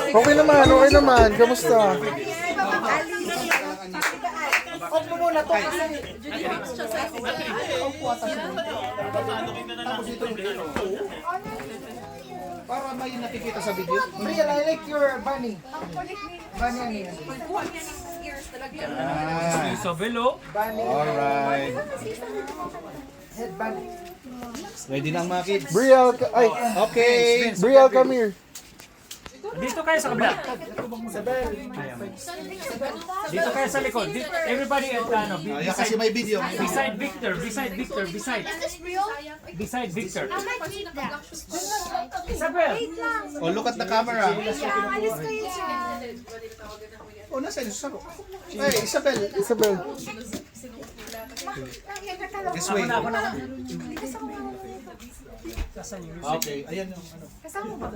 Okay naman. Kamusta? Off mo muna to kasi Para may nakikita sa video. Real, I like your bunny. Bunny ano yan? Isabel, oh. Bunny. Alright. Head bunny. Ready na ang mga kids. Brielle, ay, Okay. Brielle, come here. Dito kayo sa kabila. Dito kayo sa likod. Everybody at Ayan kasi may video. beside Victor. Beside. Beside Victor. Isabel. Oh, look at the camera. Alis kayo siya. Oh, nasa yung saro. Hey, Isabel. Isabel. This way. Ako na. Okay, ayan yung ano. Kasama ba?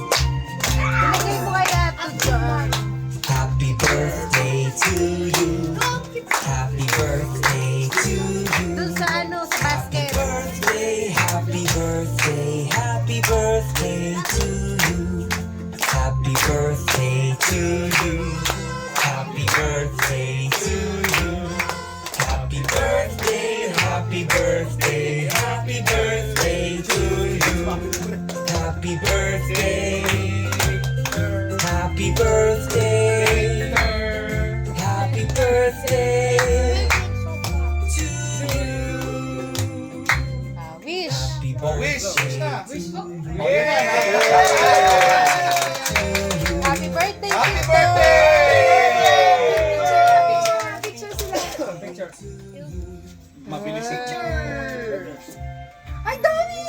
Ilagay mo kaya ito dyan. Happy birthday to you. Happy birthday to you. Dun sa ano, sa basket. Happy birthday, happy birthday to you. Happy birthday to you. Happy birthday to you. Happy birthday, happy birthday, happy birthday to you. Happy birthday. Happy birthday. Happy birthday to you. Wish. Wish. Wish na. Happy birthday, Happy Victor. birthday! Picture sila. Mabilis eh. Ay, dami!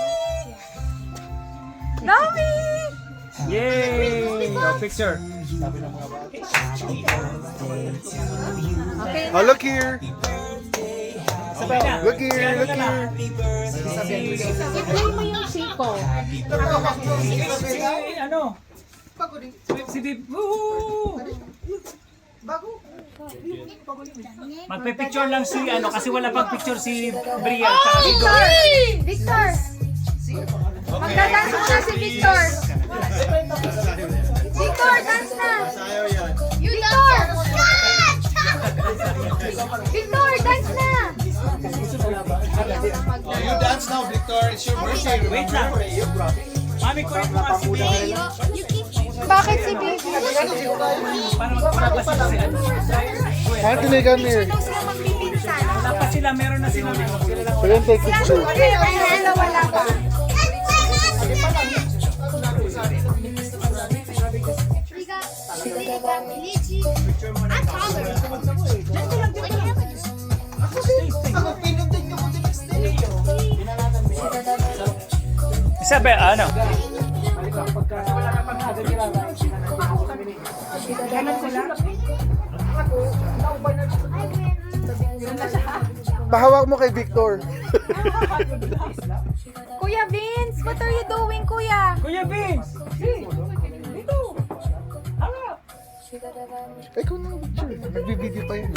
Dami! Yay! No picture. Okay Oh, look here. Okay na. Look here. i-play mo yung Chico. Si, ano? Si Bib. Woo! Magpe-picture lang si ano kasi wala pang picture si Brielle at si Dor. Victor! Magda-dance muna si Victor. Victor, dance na! Victor! Victor, dance na! Oh, you dance now, Victor. It's your birthday. Wait lang. Mami ko yung mga si Bib. Bakit si Baby? Para magpapasok si ano. Anthony, come here. Daw sila magpipinsan. Wala pa sila, meron na sila. We're gonna take picture. Sila wala pa. Isabel, ano? Pahawak mo kay Victor. Kuya Vince, what are you doing, Kuya? Kuya Vince! Ikaw na picture. Nagbibideo pa yun.